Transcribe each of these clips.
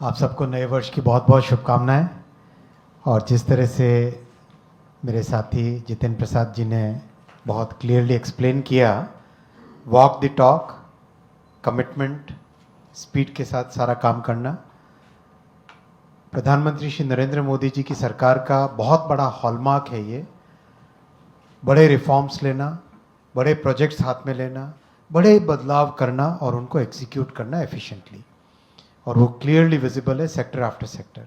आप सबको नए वर्ष की बहुत बहुत शुभकामनाएं। और जिस तरह से मेरे साथी जितेंद्र प्रसाद जी ने बहुत क्लियरली एक्सप्लेन किया, walk the talk, commitment, speed के साथ सारा काम करना, प्रधानमंत्री श्री नरेंद्र मोदी जी की सरकार का बहुत बड़ा हॉलमार्क है ये। बड़े रिफॉर्म्स लेना, बड़े प्रोजेक्ट्स हाथ में लेना, बड़े बदलाव करना और उनको एग्जीक्यूट करना एफिशिएंटली, और वो क्लियरली विजिबल है sector after sector.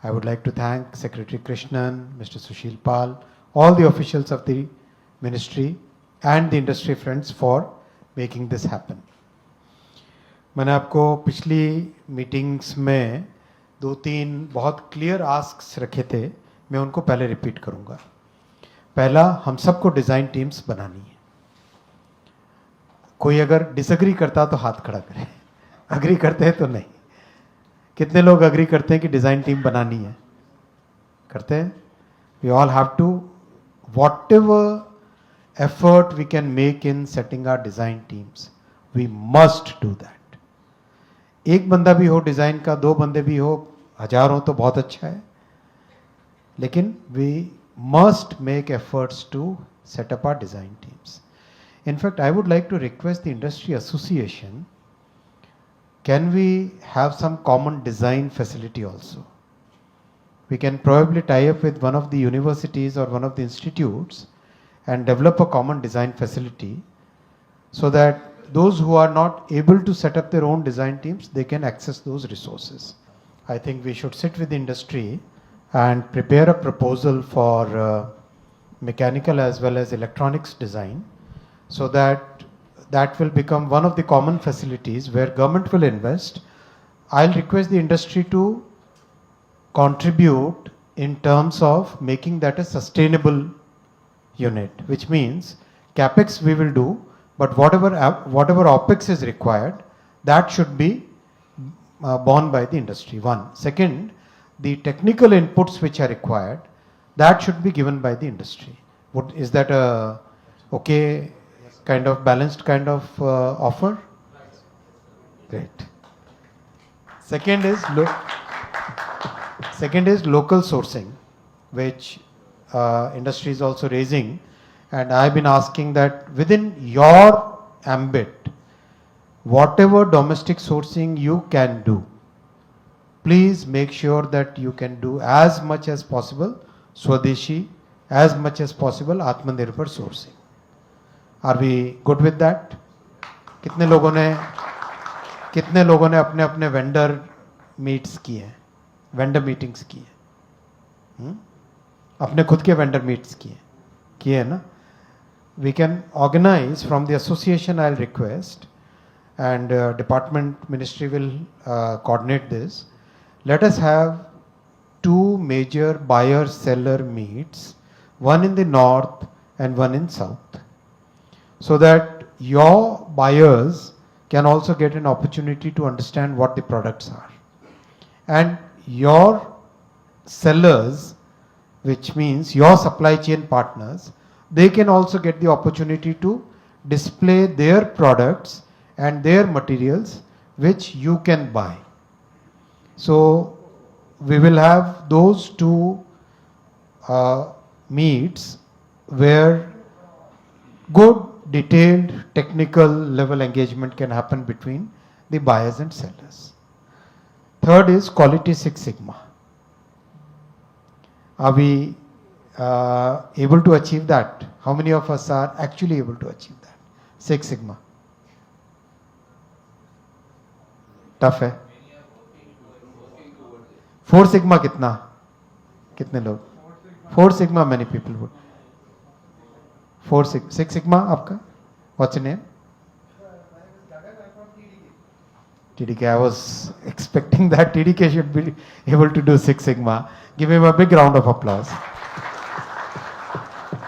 I would like to thank secretary Krishnan, mister Sushil Pal, all the officials of the ministry and the industry friends for making this happen. मैंने आपको पिछली मीटिंग्स में 2-3 बहुत क्लियर आस्क्स रखे थे, मैं उनको पहले रिपीट करूंगा। पहला, हम सबको डिज़ाइन टीम्स बनानी है। कोई अगर डिसएग्री करता तो हाथ खड़ा करे, अग्री करते हैं तो नहीं। कितने लोग अग्री करते हैं कि डिज़ाइन टीम बनानी है? करते हैं? We all have to, whatever effort we can make in setting our design teams, we must do that. एक बंदा भी हो डिज़ाइन का, 2 बंदे भी हो, 1000 हो तो बहुत अच्छा है, लेकिन we must make efforts to set up our design teams. In fact, I would like to request the industry association, can we have some common design facility also? We can probably tie up with one of the universities or one of the institutes and develop a common design facility so that those who are not able to set up their own design teams, they can access those resources. I think we should sit with the industry and prepare a proposal for mechanical as well as electronics design, so that that will become one of the common facilities where government will invest. I'll request the industry to contribute in terms of making that a sustainable unit, which means capex we will do, but whatever opex is required, that should be borne by the industry. One. Second, the technical inputs which are required, that should be given by the industry. Is that a okay kind of balanced kind of offer? Great. Second is local sourcing, which industry is also raising, and I've been asking that within your ambit, whatever domestic sourcing you can do, please make sure that you can do as much as possible Swadeshi, as much as possible Atmanirbhar sourcing. Are we good with that? कितने लोगों ने अपने अपने vendor meets किए हैं, vendor meetings की है, अपने खुद के वेंडर मीट्स किए हैं ना? We can organize from the association, I'll request, and department ministry will coordinate this. Let us have 2 major buyer-seller meets, one in the north and one in south, so that your buyers can also get an opportunity to understand what the products are. And your sellers, which means your supply chain partners, they can also get the opportunity to display their products and their materials which you can buy. So we will have those 2 meets where good detailed technical level engagement can happen between the buyers and sellers. Third is Quality Six Sigma. Are we able to achieve that? How many of us are actually able to achieve that? Six Sigma. Tough है? 4 Sigma कितने लोग? 4 Sigma many people would. 6 Sigma आपका? What's your name? TDK. I was expecting that TDK should be able to do 6 Sigma. Give him a big round of applause.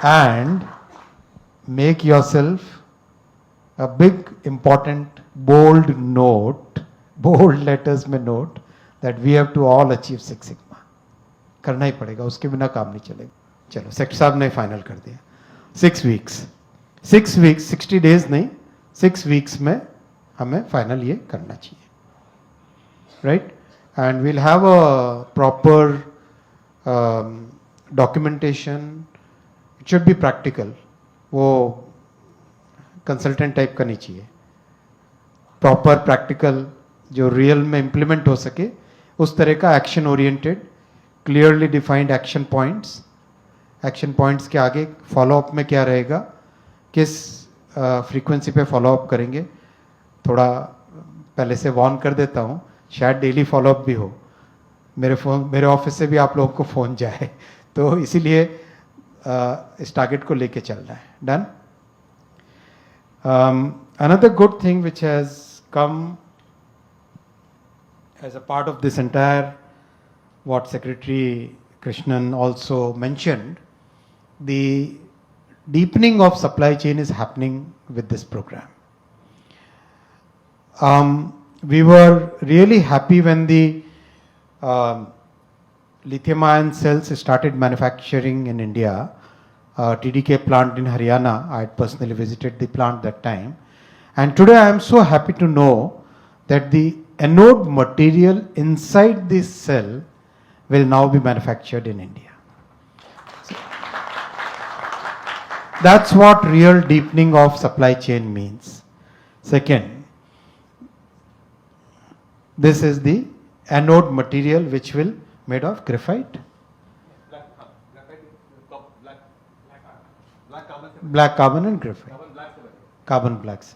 And make yourself a big important bold note, bold letters में note, that we have to all achieve 6 Sigma. करना ही पड़ेगा, उसके बिना काम नहीं चलेगा. चलो, sector साहब ने फाइनल कर दिया. 6 weeks, 60 days नहीं, 6 weeks में हमें फाइनल ये करना चाहिए, right? and we'll have a proper documentation. It should be practical. वो कंसल्टेंट टाइप का नहीं चाहिए, प्रॉपर प्रैक्टिकल जो रियल में इम्प्लीमेंट हो सके उस तरह का action oriented, clearly defined action points के आगे फॉलोअप में क्या रहेगा, किस फ्रीक्वेंसी पे फॉलोअप करेंगे. थोड़ा पहले से वार्न कर देता हूँ, शायद डेली फॉलोअप भी हो, मेरे ऑफिस से भी आप लोगों को फ़ोन जाए, तो इसीलिए इस टारगेट को लेके चल रहा है. Done. Another good thing which has come as a part of this entire, what Secretary Krishnan also mentioned, the deepening of supply chain is happening with this program. We were really happy when the lithium ion cells started manufacturing in India. TDK plant in Haryana, I had personally visited the plant that time. And today I am so happy to know that the anode material inside this cell will now be manufactured in India. That's what real deepening of supply chain means. Second, this is the anode material which will made of graphite. Black carbon and graphite. Carbon blacks.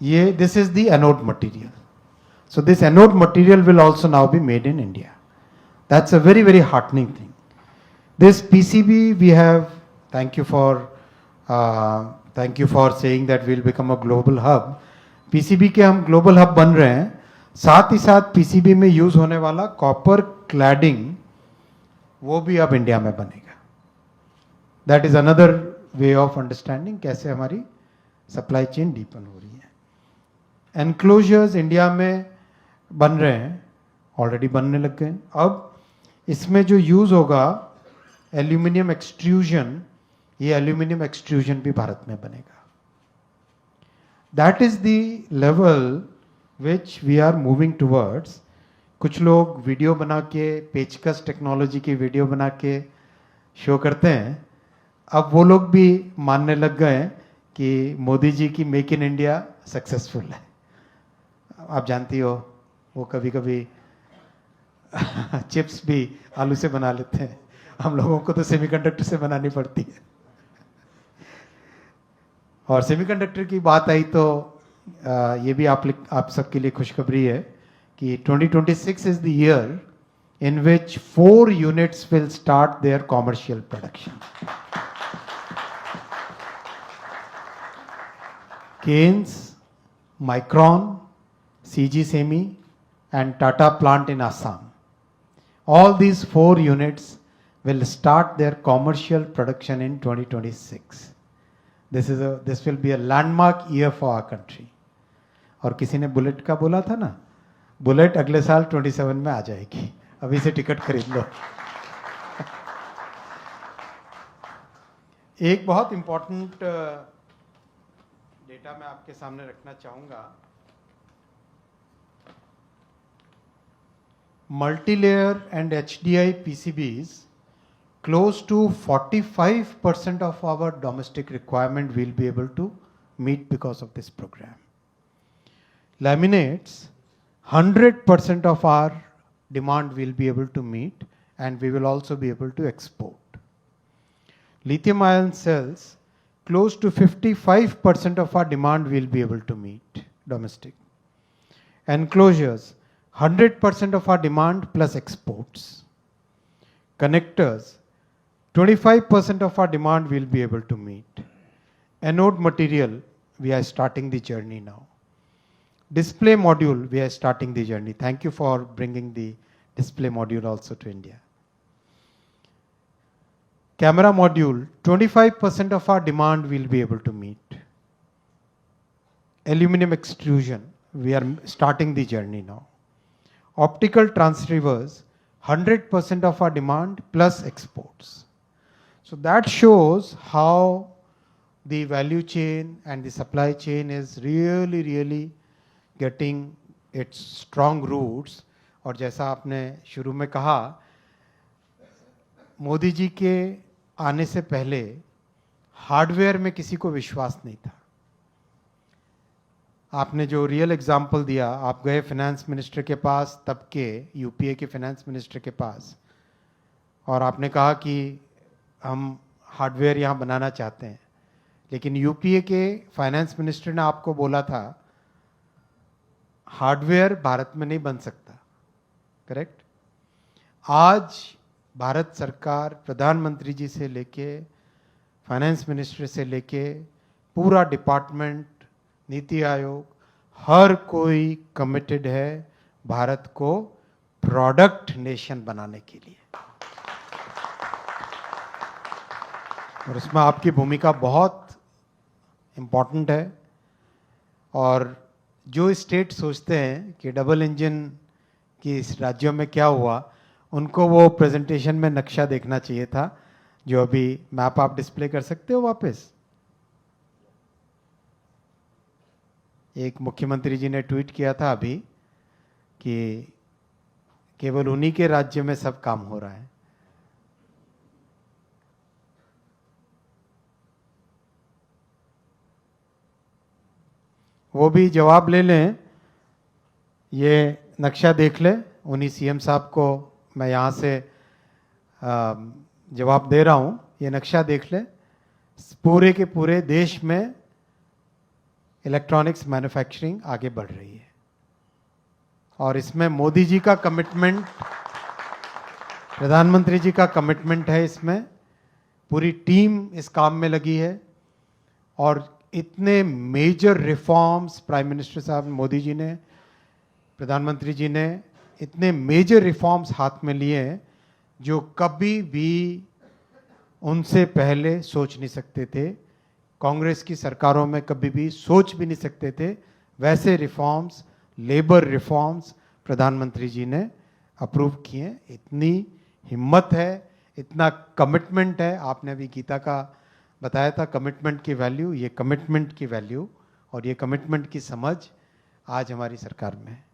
Yeah, this is the anode material. So this anode material will also now be made in India. That's a very, very heartening thing. This PCB we have, thank you for saying that we'll become a global hub. PCB के हम global hub बन रहे हैं, साथ ही साथ PCB में use होने वाला कॉपर क्लैडिंग वो भी अब इंडिया में बनेगा. That is another way of understanding कैसे हमारी सप्लाई चेन डीपन हो रही है. एनक्लोजर्स इंडिया में बन रहे हैं, ऑलरेडी बनने लग गए. अब इसमें जो यूज होगा एल्यूमिनियम एक्सट्रूजन, ये एल्यूमिनियम एक्सट्रूजन भी भारत में बनेगा. That is the level which we are moving towards. कुछ लोग वीडियो बना के, पेचकस टेक्नोलॉजी की वीडियो बना के शो करते हैं. अब वो लोग भी मानने लग गए हैं कि मोदी जी की मेक इन इंडिया सक्सेसफुल है. आप जानती हो वो कभी कभी चिप्स भी आलू से बना लेते हैं, हम लोगों को तो सेमीकंडक्टर से बनानी पड़ती है. और सेमीकंडक्टर की बात आई तो ये भी आप सबके लिए खुशखबरी है कि 2026 is the year in which 4 units will start their commercial production. Keynes, Micron, CG Semi and Tata plant in Assam. All these 4 units will start their commercial production in 2026. This will be a landmark year for our country. और किसी ने bullet का बोला था ना, bullet अगले साल 27 में आ जाएगी, अभी से टिकट खरीद लो. एक बहुत इंपॉर्टेंट डेटा मैं आपके सामने रखना चाहूंगा. Multilayer and HDI PCBs, close to 45% of our domestic requirement will be able to meet because of this program. Laminates, 100% of our demand will be able to meet, and we will also be able to export. Lithium ion cells, close to 55% of our demand will be able to meet domestic. Enclosures, 100% of our demand plus exports. Connectors, 25% of our demand will be able to meet. Anode material, we are starting the journey now. Display module, we are starting the journey. Thank you for bringing the display module also to India. Camera module, 25% of our demand will be able to meet. Aluminum extrusion, we are starting the journey now. Optical transceivers, 100% of our demand plus exports. So that shows how the value chain and the supply chain is really getting its strong roots. और जैसा आपने शुरू में कहा, मोदी जी के आने से पहले हार्डवेयर में किसी को विश्वास नहीं था। आपने जो रियल एग्जाम्पल दिया, आप गए फाइनेंस मिनिस्टर के पास, तब के यूपीए के फाइनेंस मिनिस्टर के पास, और आपने कहा कि हम हार्डवेयर यहाँ बनाना चाहते हैं, लेकिन यूपीए के फाइनेंस मिनिस्टर ने आपको बोला था हार्डवेयर भारत में नहीं बन सकता, करेक्ट? आज भारत सरकार प्रधानमंत्री जी से लेके फाइनेंस मिनिस्टर से लेके पूरा डिपार्टमेंट, नीति आयोग, हर कोई कमिटेड है भारत को प्रोडक्ट नेशन बनाने के लिए, और उसमें आपकी भूमिका बहुत इम्पॉर्टेंट है। और जो स्टेट सोचते हैं कि डबल इंजन की इस राज्यों में क्या हुआ, उनको वो प्रेजेंटेशन में नक्शा देखना चाहिए था, जो अभी मैप आप डिस्प्ले कर सकते हो वापस। एक मुख्यमंत्री जी ने ट्वीट किया था अभी कि केवल उन्हीं के राज्य में सब काम हो रहा है। वो भी जवाब ले लें, ये नक्शा देख लें, उन्हीं सीएम साहब को मैं यहाँ से जवाब दे रहा हूँ। ये नक्शा देख लें, पूरे के पूरे देश में इलेक्ट्रॉनिक्स मैन्युफैक्चरिंग आगे बढ़ रही है, और इसमें मोदी जी का कमिटमेंट, प्रधानमंत्री जी का कमिटमेंट है, इसमें पूरी टीम इस काम में लगी है। और इतने मेजर रिफॉर्म्स प्राइम मिनिस्टर साहब मोदी जी ने, प्रधानमंत्री जी ने इतने मेजर रिफॉर्म्स हाथ में लिए हैं जो कभी भी उनसे पहले सोच नहीं सकते थे, कांग्रेस की सरकारों में कभी भी सोच भी नहीं सकते थे। वैसे रिफॉर्म्स, लेबर रिफॉर्म्स प्रधानमंत्री जी ने अप्रूव किए। इतनी हिम्मत है, इतना कमिटमेंट है। आपने अभी गीता का बताया था कमिटमेंट की वैल्यू, ये कमिटमेंट की वैल्यू और ये कमिटमेंट की समझ आज हमारी सरकार में है।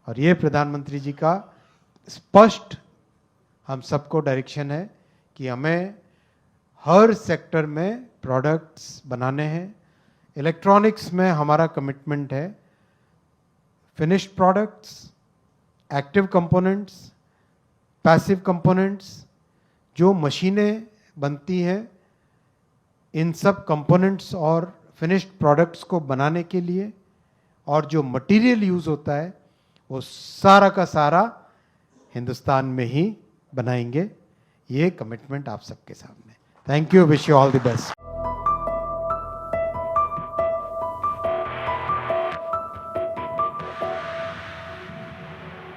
और ये प्रधानमंत्री जी का स्पष्ट हम सबको डायरेक्शन है कि हमें हर सेक्टर में प्रोडक्ट्स बनाने हैं। इलेक्ट्रॉनिक्स में हमारा कमिटमेंट है finished products, active components, passive components, जो मशीनें बनती हैं, इन सब कंपोनेंट्स और फिनिश्ड प्रोडक्ट्स को बनाने के लिए, और जो मटेरियल यूज़ होता है वो सारा का सारा हिंदुस्तान में ही बनाएंगे। ये कमिटमेंट आप सबके सामने। Thank you, wish you all the best.